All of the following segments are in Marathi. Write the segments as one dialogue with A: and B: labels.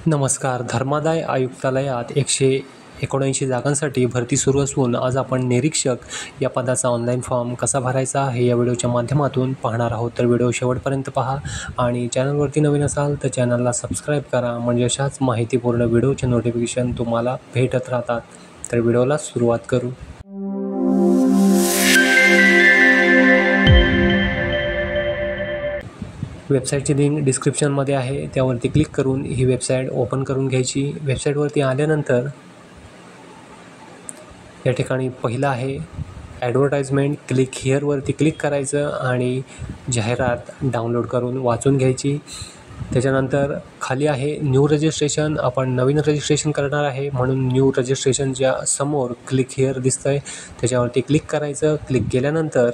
A: नमस्कार. धर्मादाय आयुक्तालयात 179 जागांसाठी भरती सुरू असून आज आपण निरीक्षक या पदाचा ऑनलाईन फॉर्म कसा भरायचा हे या व्हिडिओच्या माध्यमातून पाहणार आहोत. तर व्हिडिओ शेवटपर्यंत पहा आणि चॅनलवरती नवीन असाल तर चॅनलला सबस्क्राईब करा, म्हणजे अशाच माहितीपूर्ण व्हिडिओचे नोटिफिकेशन तुम्हाला भेटत राहतात. तर व्हिडिओला सुरुवात करू. वेबसाईटची लिंक डिस्क्रिप्शनमध्ये आहे, त्यावरती क्लिक करून ही वेबसाईट ओपन करून घ्यायची. वेबसाईटवरती आल्यानंतर या ठिकाणी पहिलं आहे ॲडव्हर्टाइजमेंट. क्लिक हिअरवरती क्लिक करायचं आणि जाहिरात डाउनलोड करून वाचून घ्यायची. त्याच्यानंतर खाली आहे न्यू रजिस्ट्रेशन. आपण नवीन रजिस्ट्रेशन करणार आहे म्हणून न्यू रजिस्ट्रेशनच्या समोर क्लिक हिअर दिसतं आहे, त्याच्यावरती क्लिक करायचं. क्लिक केल्यानंतर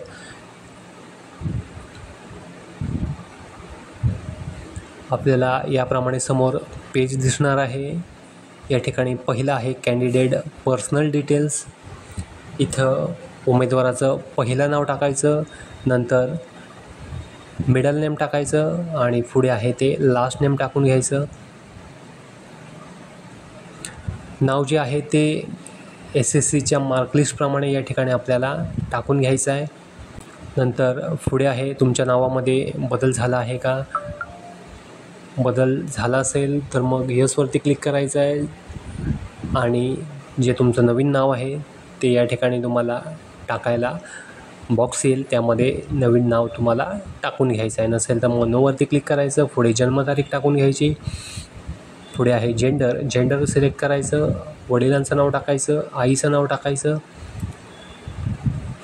A: आपल्याला याप्रमाणे समोर पेज दिसणार आहे. या ठिकाणी पहिलं आहे कॅन्डिडेट पर्सनल डिटेल्स. इथं उमेदवाराचं पहिलं नाव टाकायचं, नंतर मिडल नेम टाकायचं आणि पुढे आहे ते लास्ट नेम टाकून घ्यायचं. नाव जे आहे ते SSCच्या मार्कलिस्टप्रमाणे या ठिकाणी आपल्याला टाकून घ्यायचं आहे. नंतर पुढे आहे तुमच्या नावामध्ये बदल झाला आहे का. बदल झाला असेल तर मग यसवरती क्लिक करायचं आहे आणि जे तुमचं नवीन नाव आहे ते या ठिकाणी तुम्हाला टाकायला बॉक्स येईल, त्यामध्ये नवीन नाव तुम्हाला टाकून घ्यायचं आहे. नसेल तर मग नोवरती क्लिक करायचं. पुढे जन्मतारीख टाकून घ्यायची. पुढे आहे जेंडर सिलेक्ट करायचं. वडिलांचं नाव टाकायचं, आईचं नाव टाकायचं.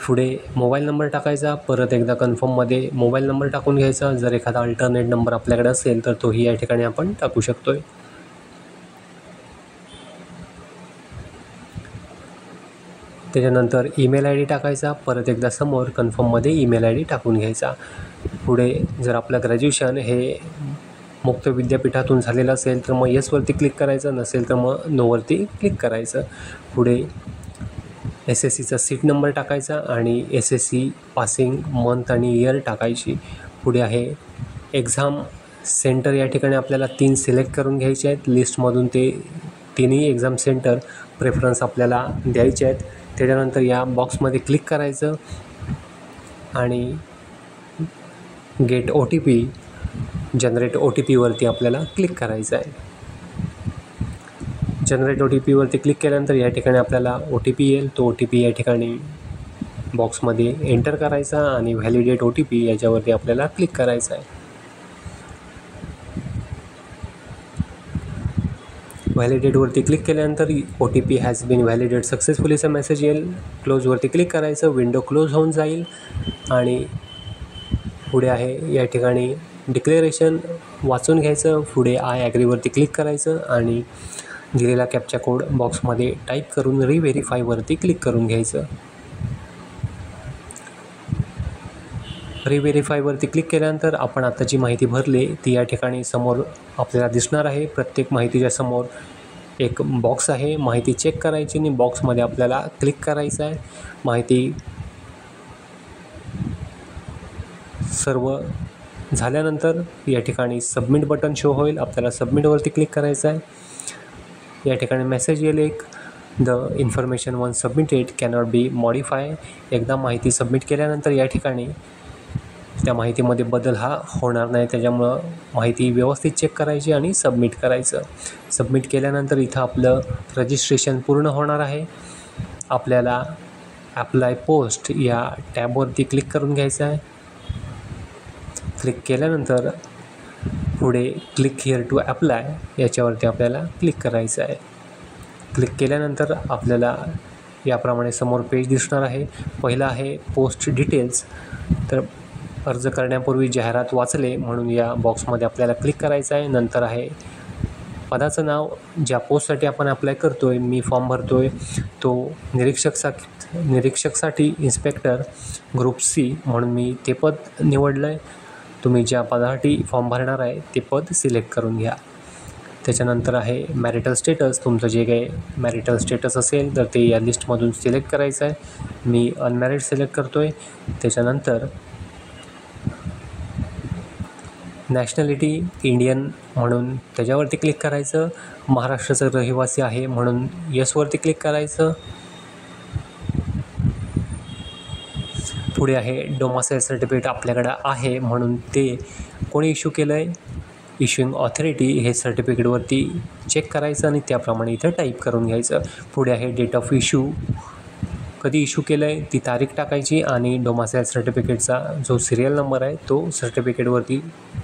A: पुढे मोबाईल नंबर टाकायचा. परत एकदा कन्फर्ममध्ये मोबाईल नंबर टाकून घ्यायचा. जर एखादा अल्टरनेट नंबर आपल्याकडे असेल तर तोही या ठिकाणी आपण टाकू शकतो आहे. त्याच्यानंतर ईमेल ID टाकायचा. परत एकदा समोर कन्फर्ममध्ये ईमेल ID टाकून घ्यायचा. पुढे जर आपलं ग्रॅज्युएशन हे मुक्त विद्यापीठातून झालेलं असेल तर मग यसवरती क्लिक करायचं, नसेल तर मग नोवरती क्लिक करायचं. पुढे SSCचा सीट नंबर टाकायचा आणि SSC पासिंग मंथ आणि इयर टाकायची. पुढे आहे एक्झाम सेंटर. या ठिकाणी आपल्याला 3 सिलेक्ट करून घ्यायचे आहेत. लिस्टमधून ते तिन्ही एक्झाम सेंटर प्रेफरन्स आपल्याला द्यायचे आहेत. त्याच्यानंतर या बॉक्समध्ये क्लिक करायचं आणि गेट OTP जनरेट OTPवरती आपल्याला क्लिक करायचं आहे. जनरेट OTPवरती क्लिक केल्यानंतर या ठिकाणी आपल्याला OTP येईल. तो OTP या ठिकाणी बॉक्समध्ये एंटर करायचा आणि व्हॅलिडेट OTP याच्यावरती आपल्याला क्लिक करायचं आहे. व्हॅलिडेटवरती क्लिक केल्यानंतर OTP हॅज बीन व्हॅलिडेट सक्सेसफुलीचा मेसेज येईल. क्लोजवरती क्लिक करायचं. विंडो क्लोज होऊन जाईल आणि पुढे आहे या ठिकाणी डिक्लेरेशन वाचून घ्यायचं. पुढे आय ॲग्रीवरती क्लिक करायचं आणि दिलेला कॅप्चा कोड बॉक्समध्ये टाईप करून रिव्हेरीफायवरती क्लिक करून घ्यायचं. रिव्हेरीफायवरती क्लिक केल्यानंतर आपण आता जी माहिती भरली ती या ठिकाणी समोर आपल्याला दिसणार आहे. प्रत्येक माहितीच्या समोर एक बॉक्स आहे. माहिती चेक करायची आणि बॉक्समध्ये आपल्याला क्लिक करायचं आहे. माहिती सर्व झाल्यानंतर या ठिकाणी सबमिट बटन शो होईल. आपल्याला सबमिटवरती क्लिक करायचं आहे. या ठिकाणी मेसेज येईल एक, the information one submitted cannot be modify. एकदा माहिती सबमिट केल्यानंतर या ठिकाणी त्या माहितीमध्ये बदल हा होणार नाही, त्याच्यामुळं माहिती व्यवस्थित चेक करायची आणि सबमिट करायचं. सबमिट केल्यानंतर इथं आपलं रजिस्ट्रेशन पूर्ण होणार आहे. आपल्याला ॲप्लाय पोस्ट या टॅबवरती क्लिक करून घ्यायचं आहे. क्लिक केल्यानंतर पुढे क्लिक हिअर टू ॲप्लाय याच्यावरती आपल्याला क्लिक करायचं आहे. क्लिक केल्यानंतर आपल्याला याप्रमाणे समोर पेज दिसणार आहे. पहिलं आहे पोस्ट डिटेल्स. तर अर्ज करण्यापूर्वी जाहिरात वाचले म्हणून या बॉक्समध्ये आपल्याला क्लिक करायचं आहे. नंतर आहे पदाचं नाव. ज्या पोस्टसाठी आपण अप्लाय करतो आहे, मी फॉर्म भरतो आहे तो निरीक्षकसाठी इन्स्पेक्टर ग्रुप C म्हणून मी ते पद निवडलं आहे. तुम्ही ज्या पदासाठी फॉर्म भरणार आहे ते पद सिलेक्ट करून घ्या. त्याच्यानंतर आहे मॅरिटल स्टेटस. तुमचं जे काही मॅरिटल स्टेटस असेल तर ते या लिस्टमधून सिलेक्ट करायचं आहे. मी अनमॅरिड सिलेक्ट करतो आहे. त्याच्यानंतर नॅशनॅलिटी इंडियन म्हणून त्याच्यावरती क्लिक करायचं. महाराष्ट्राचं रहिवासी आहे म्हणून यसवरती क्लिक करायचं. पुढे आहे डोमासाईल सर्टिफिकेट आपल्याकडं आहे म्हणून ते कोणी इश्यू केलं आहे, इश्यूइंग ऑथॉरिटी हे सर्टिफिकेटवरती चेक करायचं आणि त्याप्रमाणे इथं टाईप करून घ्यायचं. पुढे आहे डेट ऑफ इश्यू, कधी इश्यू केलं आहे ती तारीख टाकायची आणि डोमासाईल सर्टिफिकेटचा जो सिरियल नंबर आहे तो सर्टिफिकेटवरती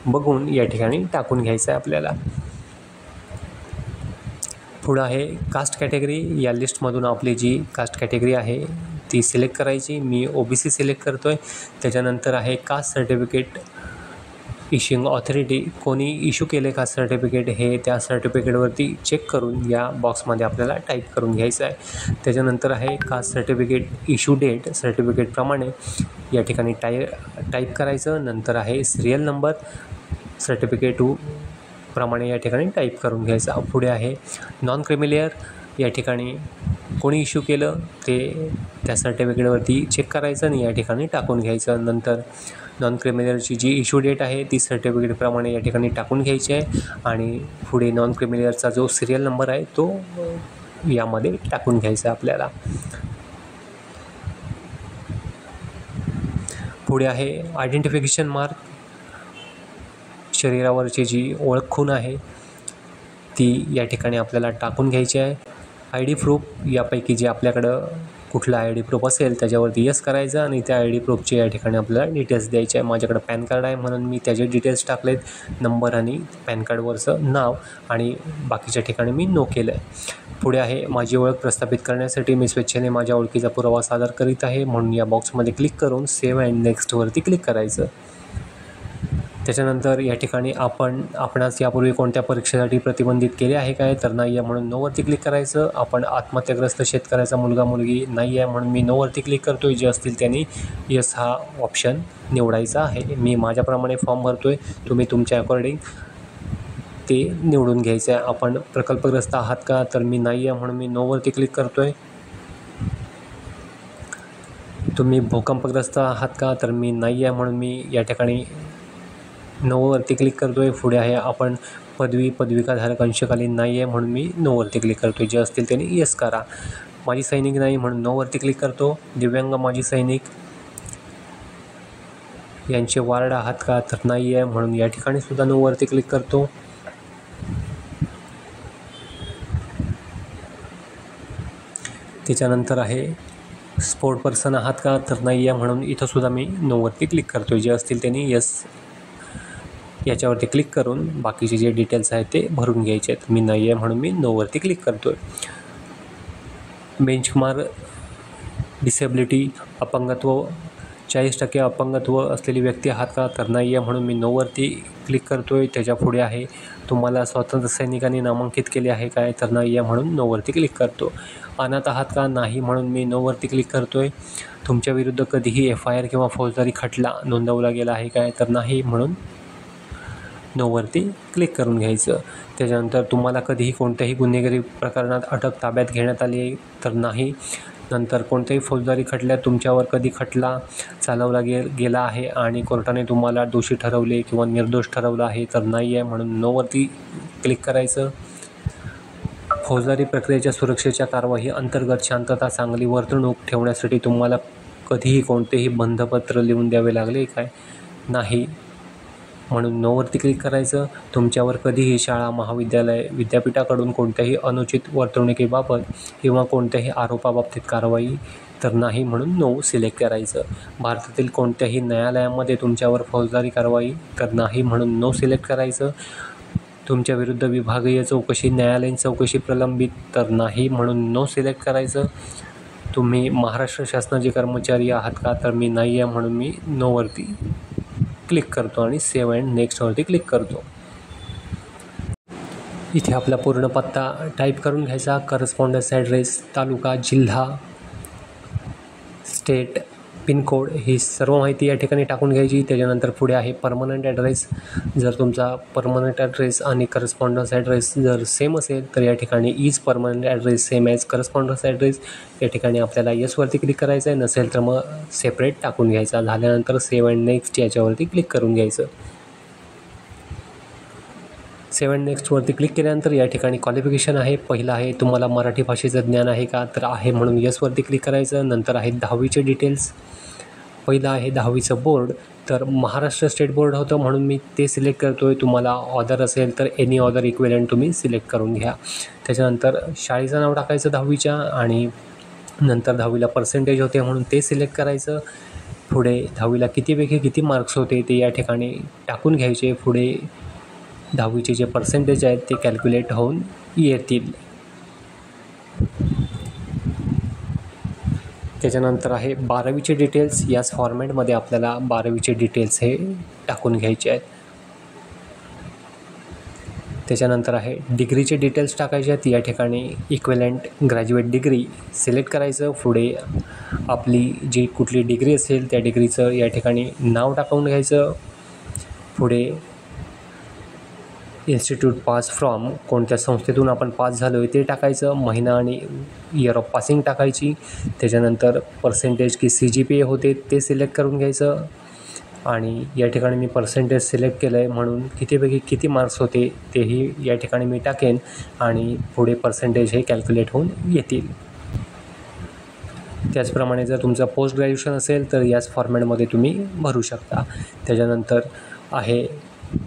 A: बघून या ठिकाणी टाकून घ्यायचा आहे आपल्याला. पुढं आहे कास्ट कॅटेगरी. या लिस्टमधून आपली जी कास्ट कॅटेगरी आहे ती सिलेक्ट करायची. मी OBC सिलेक्ट करतो आहे. त्याच्यानंतर आहे कास्ट सर्टिफिकेट इश्यूइंग ऑथॉरिटी, कोणी इश्यू केले कास्ट सर्टिफिकेट हे त्या सर्टिफिकेटवरती चेक करून या बॉक्समध्ये आपल्याला टाईप करून घ्यायचं आहे. त्याच्यानंतर आहे कास्ट सर्टिफिकेट इश्यू डेट, सर्टिफिकेटप्रमाणे या ठिकाणी टाईप करायचं. नंतर आहे सिरियल नंबर, सर्टिफिकेट प्रमाणे या ठिकाणी टाईप करून घ्यायचा. पुढे आहे नॉन क्रिमिलियर, या ठिकाणी कोणी इश्यू केलं ते त्या सर्टिफिकेटवरती चेक करायचं आणि या ठिकाणी टाकून घ्यायचं. नंतर नॉन क्रिमिलियरची जी इश्यू डेट आहे ती सर्टिफिकेटप्रमाणे या ठिकाणी टाकून घ्यायची आहे आणि पुढे नॉन क्रिमिलियरचा जो सिरियल नंबर आहे तो यामध्ये टाकून घ्यायचा आपल्याला. पुढे आहे आयडेंटिफिकेशन मार्क, शरीरावरची जी ओळख खूण आहे ती या ठिकाणी आपल्याला टाकून घ्यायची आहे. ID प्रूफ, यापैकी जे आपल्याकडं कुठला ID प्रूफ असेल त्याच्यावरती यस करायचं आणि त्या ID प्रूफचे या ठिकाणी आपल्याला डिटेल्स द्यायचे आहे. माझ्याकडं पॅन कार्ड आहे म्हणून मी त्याचे डिटेल्स टाकलेत, नंबर आणि पॅन कार्डवरचं नाव, आणि बाकीच्या ठिकाणी मी नो केलं आहे. पुढे आहे माझी ओळख प्रस्थापित करण्यासाठी मी स्वेच्छेने माझ्या ओळखीचा पुरावा सादर करीत आहे म्हणून या बॉक्समध्ये क्लिक करून सेव्ह अँड नेक्स्टवरती क्लिक करायचं. त्याच्यानंतर या ठिकाणी आपणास यापूर्वी कोणत्या परीक्षेसाठी प्रतिबंधित केले आहे काय, तर नाही आहे म्हणून नोवरती क्लिक करायचं. आपण आत्महत्याग्रस्त शेतकऱ्याचा मुलगा मुलगी नाही आहे म्हणून मी नोवरती क्लिक करतो आहे. जे असतील त्यांनी यस हा ऑप्शन निवडायचा आहे. मी माझ्याप्रमाणे फॉर्म भरतो आहे, तुम्ही तुमच्या अकॉर्डिंग ते निवडून घ्यायचं आहे. आपण प्रकल्पग्रस्त आहात का, तर मी नाही आहे म्हणून मी नोवरती क्लिक करतो आहे. तुम्ही भूकंपग्रस्त आहात का, तर मी नाही आहे म्हणून मी या ठिकाणी नोवरती क्लिक करतो आहे. पुढे आहे आपण पदविकाधारक अंशकालीन नाही आहे म्हणून मी नोवरती क्लिक करतो आहे. जे असतील त्यांनी यस करा. माजी सैनिक नाही म्हणून नोवरती क्लिक करतो. दिव्यांग माजी सैनिक यांचे वार्ड आहात का, तर नाही आहे म्हणून या ठिकाणी सुद्धा नोवरती क्लिक करतो. त्याच्यानंतर आहे स्पोर्ट पर्सन आहात का, तर नाही आहे म्हणून इथंसुद्धा मी नोवरती क्लिक करतो आहे. जे असतील त्यांनी यस याच्यावरती क्लिक करून बाकीचे जे डिटेल्स आहेत ते भरून घ्यायचे आहेत. मी नाही आहे म्हणून मी नोवरती क्लिक करतो आहे. बेंचमार्क डिसेबिलिटी, अपंगत्व 40% अपंगत्व असलेली व्यक्ती आहात का, तर नाही आहे म्हणून मी नोवरती क्लिक करतो आहे. त्याच्या पुढे आहे तुम्हाला स्वातंत्र्य सैनिकांनी नामांकित केले आहे काय, तर नाही आहे म्हणून नोवरती क्लिक करतो. अनाथ आहात का, नाही म्हणून मी नोवरती क्लिक करतो आहे. तुमच्या विरुद्ध कधीही FIR किंवा फौजदारी खटला नोंदवला गेला आहे काय, तर नाही म्हणून नोवरती क्लिक करून घ्यायचं. त्याच्यानंतर तुम्हाला कधीही कोणत्याही गुन्हेगारी प्रकरणात अटक ताब्यात घेण्यात आली आहे, तर नाही. नंतर कोणत्याही फौजदारी खटल्यात तुमच्यावर कधी खटला चालवला गेला आहे आणि कोर्टाने तुम्हाला दोषी ठरवले किंवा निर्दोष ठरवलं आहे, तर नाही आहे म्हणून नोवरती क्लिक करायचं. फौजदारी प्रक्रियेच्या सुरक्षेच्या कारवाई अंतर्गत शांतता चांगली वर्तणूक ठेवण्यासाठी तुम्हाला कधीही कोणतेही बंधपत्र लिहून द्यावे लागले काय, नाही म्हणून नोवरती क्लिक करायचं. तुमच्यावर कधीही शाळा, महाविद्यालय, विद्यापीठाकडून कोणत्याही अनुचित वर्तणुकीबाबत किंवा कोणत्याही आरोपाबाबतीत कारवाई, तर नाही म्हणून नो सिलेक्ट करायचं. भारतातील कोणत्याही न्यायालयामध्ये तुमच्यावर फौजदारी कारवाई, तर नाही म्हणून नो सिलेक्ट करायचं. तुमच्या विरुद्ध विभागीय चौकशी, न्यायालयीन चौकशी प्रलंबित, तर नाही म्हणून नो सिलेक्ट करायचं. तुम्ही महाराष्ट्र शासनाचे कर्मचारी आहात का, तर मी नाही आहे म्हणून मी नोवरती क्लिक करतो आणि सेव्ह अँड नेक्स्टवरती क्लिक करतो. इथे आपला पूर्ण पत्ता टाईप करून घ्यायचा. करस्पॉन्डन्स ॲड्रेस, तालुका, जिल्हा, स्टेट, पिनकोड ही सर्व माहिती या ठिकाणी टाकून घ्यायची. त्याच्यानंतर पुढे आहे परमनंट ॲड्रेस. जर तुमचा परमनंट ॲड्रेस आणि करस्पॉन्डन्स ॲड्रेस जर सेम असेल तर या ठिकाणी is permanent address same as correspondence address, या ठिकाणी आपल्याला येसवरती क्लिक करायचं आहे. नसेल तर मग सेपरेट टाकून घ्यायचा. झाल्यानंतर सेव्ह अँड नेक्स्ट याच्यावरती क्लिक करून घ्यायचं. सेव्ह अँड नेक्स्टवरती क्लिक केल्यानंतर या ठिकाणी क्वालिफिकेशन आहे. पहिलं आहे तुम्हाला मराठी भाषेचं ज्ञान आहे का, तर आहे म्हणून येसवरती क्लिक करायचं. नंतर आहे 10वीचे डिटेल्स. पहिलं आहे 10वीचं बोर्ड, तर महाराष्ट्र स्टेट बोर्ड होतं म्हणून मी ते सिलेक्ट करतो आहे. तुम्हाला ऑदर असेल तर एनी ऑदर इक्विलंट तुम्ही सिलेक्ट करून घ्या. त्याच्यानंतर शाळेचं नाव टाकायचं 10वीच्या आणि नंतर 10वीला पर्सेंटेज होते म्हणून ते सिलेक्ट करायचं. पुढे 10वीला कितीपैकी किती मार्क्स होते ते या ठिकाणी टाकून घ्यायचे. पुढे 10वीचे जे पर्सेंटेज आहेत ते कॅल्क्युलेट होऊन येतील. त्याच्यानंतर आहे 12वीचे डिटेल्स. याच फॉर्मॅटमध्ये आपल्याला 12वीचे डिटेल्स हे टाकून घ्यायचे आहेत. त्याच्यानंतर आहे डिग्रीचे डिटेल्स टाकायचे आहेत. या ठिकाणी इक्विलंट ग्रॅज्युएट डिग्री सिलेक्ट करायचं. पुढे आपली जी कुठली डिग्री असेल त्या डिग्रीचं या ठिकाणी नाव टाकून घ्यायचं. पुढे इन्स्टिट्यूट पास फ्रॉम, कोणत्या संस्थेतून आपण पास झालो आहे ते टाकायचं. महिना आणि इयर ऑफ पासिंग टाकायची. त्याच्यानंतर पर्सेंटेज की CGPA होते ते सिलेक्ट करून घ्यायचं. आणि या ठिकाणी मी पर्सेंटेज सिलेक्ट केलं आहे म्हणून कितीपैकी किती मार्क्स होते तेही या ठिकाणी मी टाकेन आणि पुढे पर्सेंटेज हे कॅल्क्युलेट होऊन येतील. त्याचप्रमाणे जर तुमचं पोस्ट ग्रॅज्युएशन असेल तर याच फॉर्मॅटमध्ये तुम्ही भरू शकता. त्याच्यानंतर आहे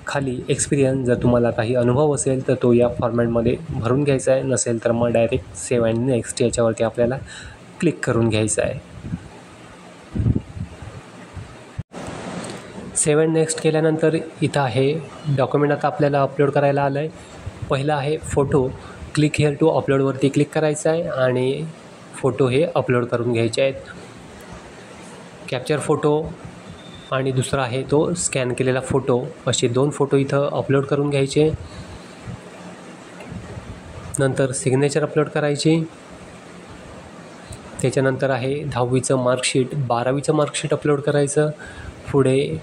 A: खाली एक्सपिरियन्स. जर तुम्हाला काही अनुभव असेल तर तो या फॉर्मॅटमध्ये भरून घ्यायचा आहे. नसेल तर मग डायरेक्ट सेव्ह अँड नेक्स्ट याच्यावरती आपल्याला क्लिक करून घ्यायचं आहे. सेव्ह अँड नेक्स्ट केल्यानंतर इथं आहे डॉक्युमेंट आता आपल्याला अपलोड करायला आलं आहे. पहिलं आहे फोटो. क्लिक हिअर टू अपलोडवरती क्लिक करायचं आहे आणि फोटो हे अपलोड करून घ्यायचे आहेत. कॅप्चर फोटो आणि दुसरा आहे तो स्कॅन केलेला फोटो, असे 2 फोटो इथं अपलोड करून घ्यायचे. नंतर सिग्नेचर अपलोड करायची. त्याच्यानंतर आहे 10वीचं मार्कशीट, 12वीचं मार्कशीट अपलोड करायचं. पुढे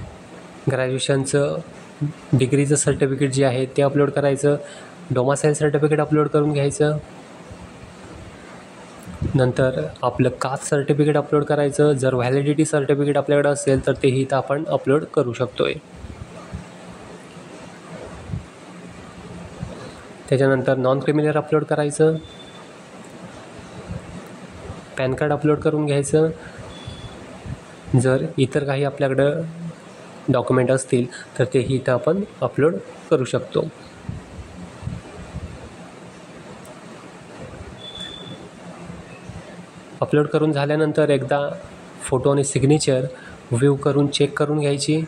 A: ग्रॅज्युएशनचं डिग्रीचं सर्टिफिकेट जे आहे ते अपलोड करायचं. डोमासाईल सर्टिफिकेट अपलोड करून घ्यायचं. नंतर आपलं कास्ट सर्टिफिकेट अपलोड करायचं. जर व्हॅलिडिटी सर्टिफिकेट आपल्याकडे असेल तर तेही इथं आपण अपलोड करू शकतो आहे. त्याच्यानंतर नॉन क्रिमिनल अपलोड करायचं. पॅन कार्ड अपलोड करून घ्यायचं. जर इतर काही आपल्याकडं डॉक्युमेंट असतील तर तेही इथं आपण अपलोड करू शकतो. अपलोड करून झाल्यानंतर एकदा फोटो आणि सिग्नेचर व्ह्यू करून चेक करून घ्यायची.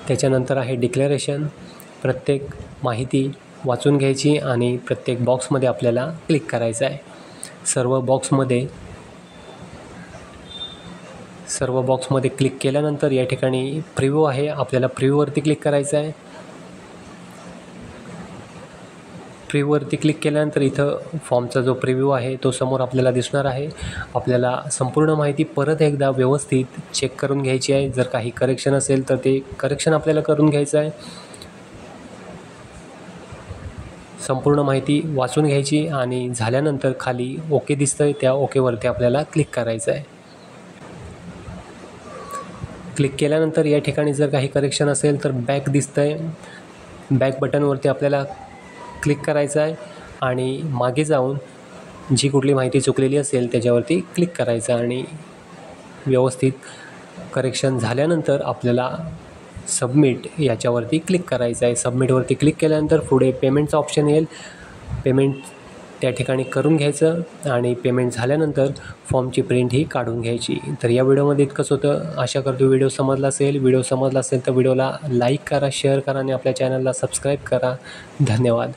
A: त्याच्यानंतर आहे डिक्लेरेशन. प्रत्येक माहिती वाचून घ्यायची आणि प्रत्येक बॉक्समध्ये आपल्याला क्लिक करायचं आहे. सर्व बॉक्समध्ये क्लिक केल्यानंतर या ठिकाणी प्रिव्ह्यू आहे, आपल्याला प्रिव्ह्यूवरती क्लिक करायचं आहे. प्रिव्ह्यूवरती क्लिक केल्यानंतर इथं फॉर्मचा जो प्रिव्ह्यू आहे तो समोर आपल्याला दिसणार आहे. आपल्याला संपूर्ण माहिती परत एकदा व्यवस्थित चेक करून घ्यायची आहे. जर काही करेक्शन असेल तर ते करेक्शन आपल्याला करून घ्यायचं आहे. संपूर्ण माहिती वाचून घ्यायची आणि झाल्यानंतर खाली ओके दिसतं आहे, त्या ओकेवरती आपल्याला क्लिक करायचं आहे. क्लिक केल्यानंतर या ठिकाणी जर काही करेक्शन असेल तर बॅक दिसतं आहे. बॅक बटनवरती आपल्याला क्लिक करायचं आहे आणि मागे जाऊन जी कुठली माहिती चुकलेली असेल त्याच्यावरती क्लिक करायचं आणि व्यवस्थित करेक्शन झाल्यानंतर आपल्याला सबमिट याच्यावरती क्लिक करायचं आहे. सबमिटवरती क्लिक केल्यानंतर पुढे पेमेंटचा ऑप्शन येईल. पेमेंट त्या ठिकाणी करून घ्यायचं आणि पेमेंट झाल्यानंतर फॉर्मची प्रिंट ही काढून घ्यायची. तर या व्हिडिओमध्ये इतकंच होतं. आशा करतो व्हिडिओ समजला असेल. व्हिडिओ समजला असेल तर व्हिडिओला लाईक करा, शेअर करा आणि आपल्या चॅनलला सबस्क्राईब करा. धन्यवाद.